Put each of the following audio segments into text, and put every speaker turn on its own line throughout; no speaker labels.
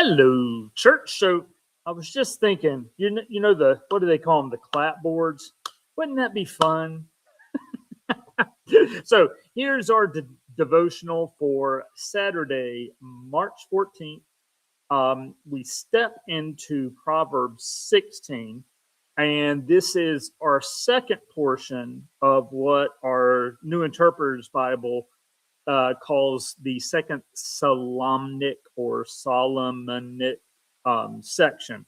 Hello, church. So I was just thinking, what do they call them? The clapboards. Wouldn't that be fun? So here's our devotional for Saturday, March 14th. We step into Proverbs 16, and this is our second portion of what our New Interpreter's Bible calls the second Solomonic or Solomonic section.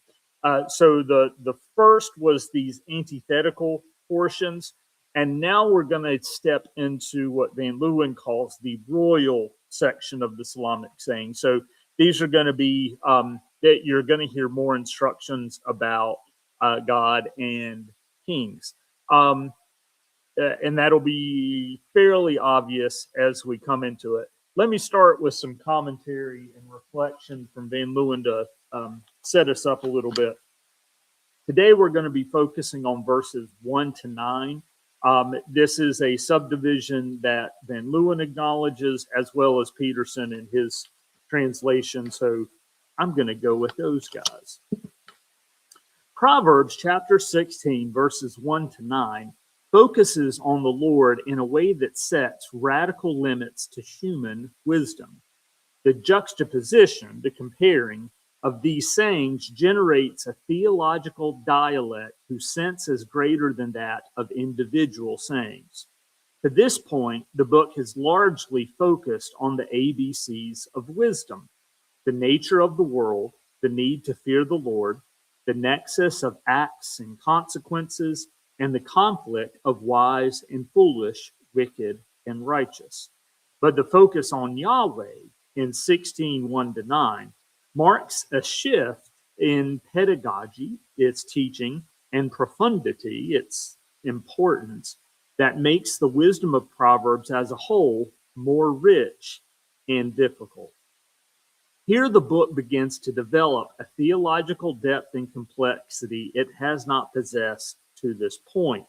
So the first was these antithetical portions, and now we're going to step into what Van Leeuwen calls the royal section of the Solomonic saying. So these are going to be that you're going to hear more instructions about God and kings. And that'll be fairly obvious as we come into it. Let me start with some commentary and reflection from Van Leeuwen to set us up a little bit. Today we're going to be focusing on verses 1 to 9. This is a subdivision that Van Leeuwen acknowledges, as well as Peterson in his translation, so I'm going to go with those guys. Proverbs chapter 16, verses 1 to 9, focuses on the Lord in a way that sets radical limits to human wisdom. The juxtaposition, the comparing of these sayings generates a theological dialect whose sense is greater than that of individual sayings. To this point, the book has largely focused on the ABCs of wisdom: the nature of the world, the need to fear the Lord, the nexus of acts and consequences, and the conflict of wise and foolish, wicked and righteous. But the focus on Yahweh in 16:1 to 9 marks a shift in pedagogy, its teaching, and profundity, its importance, that makes the wisdom of Proverbs as a whole more rich and difficult. Here the book begins to develop a theological depth and complexity it has not possessed to this point.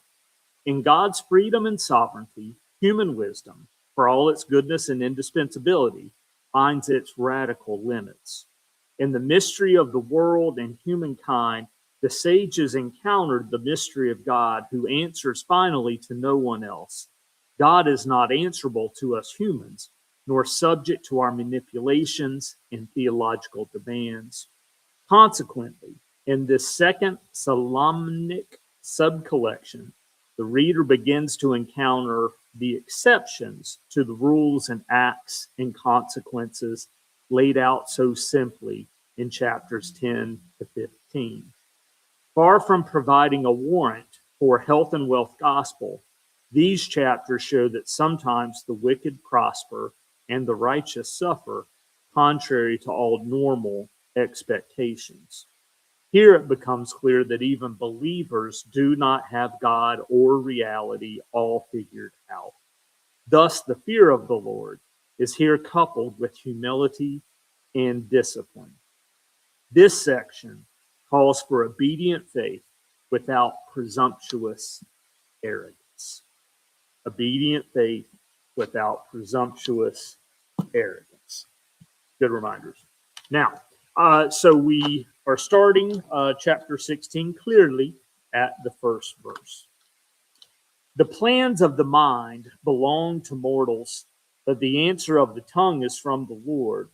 In God's freedom and sovereignty, human wisdom, for all its goodness and indispensability, finds its radical limits. In the mystery of the world and humankind, the sages encountered the mystery of God, who answers finally to no one else. God is not answerable to us humans, nor subject to our manipulations and theological demands. Consequently, in this second Solomonic subcollection, the reader begins to encounter the exceptions to the rules and acts and consequences laid out so simply in chapters 10 to 15. Far from providing a warrant for health and wealth gospel, these chapters show that sometimes the wicked prosper and the righteous suffer, contrary to all normal expectations. Here it becomes clear that even believers do not have God or reality all figured out. Thus, the fear of the Lord is here coupled with humility and discipline. This section calls for obedient faith without presumptuous arrogance. Obedient faith without presumptuous arrogance. Good reminders. Now, so we are starting chapter 16 clearly at the first verse. The plans of the mind belong to mortals, but the answer of the tongue is from the Lord.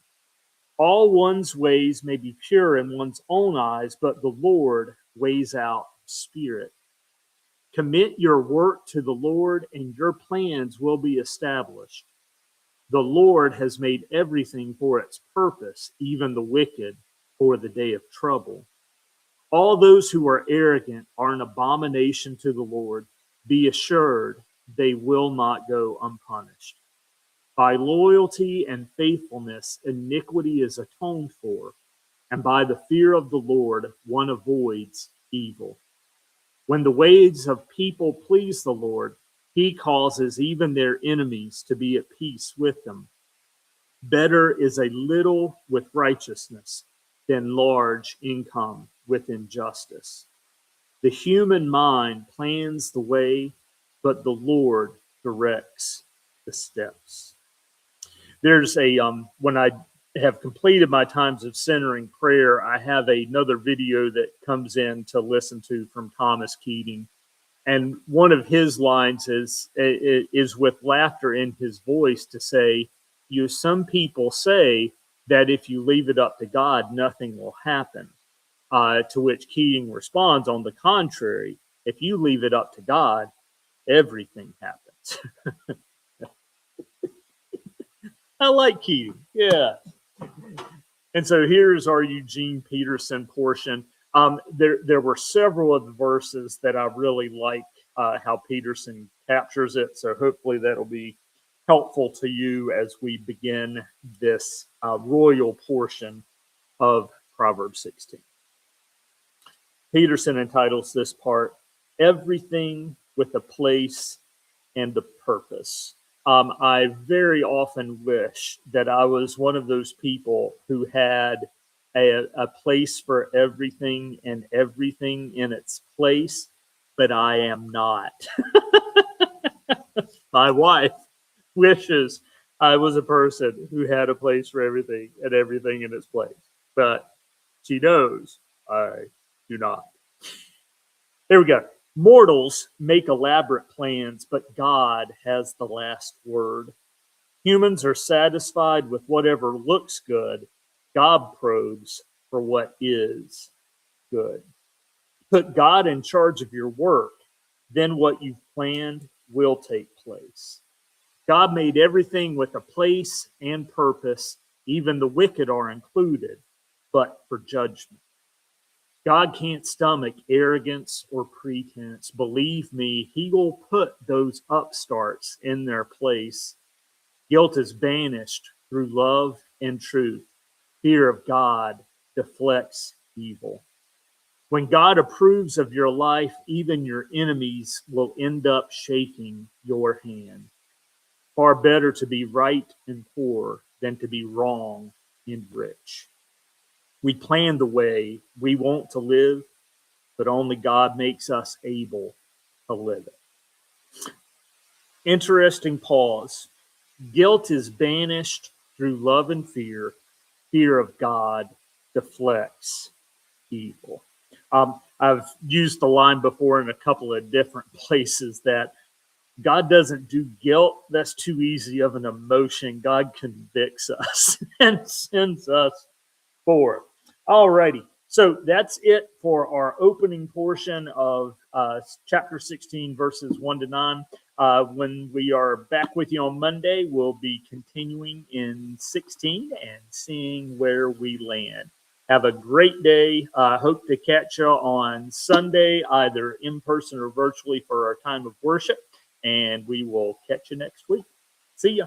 All one's ways may be pure in one's own eyes, but the Lord weighs out the spirit. Commit your work to the Lord, and your plans will be established. The Lord has made everything for its purpose, even the wicked for the day of trouble. All those who are arrogant are an abomination to the Lord. Be assured they will not go unpunished. By loyalty and faithfulness, iniquity is atoned for, and by the fear of the Lord, one avoids evil. When the ways of people please the Lord, he causes even their enemies to be at peace with them. Better is a little with righteousness than large income with injustice. The human mind plans the way, but the Lord directs the steps. There's a when I have completed my times of centering prayer, I have another video that comes in to listen to from Thomas Keating. And one of his lines is with laughter in his voice to say, some people say that if you leave it up to God, nothing will happen. To which Keating responds, on the contrary, if you leave it up to God, everything happens. I like Keating. Yeah. And so here's our Eugene Peterson portion. There were several of the verses that I really like how Peterson captures it. So hopefully that'll be helpful to you as we begin this royal portion of Proverbs 16. Peterson entitles this part, Everything with a Place and a Purpose. I very often wish that I was one of those people who had a place for everything and everything in its place, but I am not. My wife wishes I was a person who had a place for everything and everything in its place, but she knows I do not. Here we go. Mortals make elaborate plans, but God has the last word. Humans are satisfied with whatever looks good. God probes for what is good. Put God in charge of your work, then what you've planned will take place. God made everything with a place and purpose. Even the wicked are included, but for judgment. God can't stomach arrogance or pretense. Believe me, he will put those upstarts in their place. Guilt is banished through love and truth. Fear of God deflects evil. When God approves of your life, even your enemies will end up shaking your hand. Far better to be right and poor than to be wrong and rich. We plan the way we want to live, but only God makes us able to live it. Interesting pause. Guilt is banished through love and fear. Fear of God deflects evil. I've used the line before in a couple of different places that God doesn't do guilt. That's too easy of an emotion. God convicts us and sends us forth. All righty. So that's it for our opening portion of chapter 16, verses 1 to 9. When we are back with you on Monday, we'll be continuing in 16 and seeing where we land. Have a great day. Hope to catch you on Sunday, either in person or virtually for our time of worship. And we will catch you next week. See ya.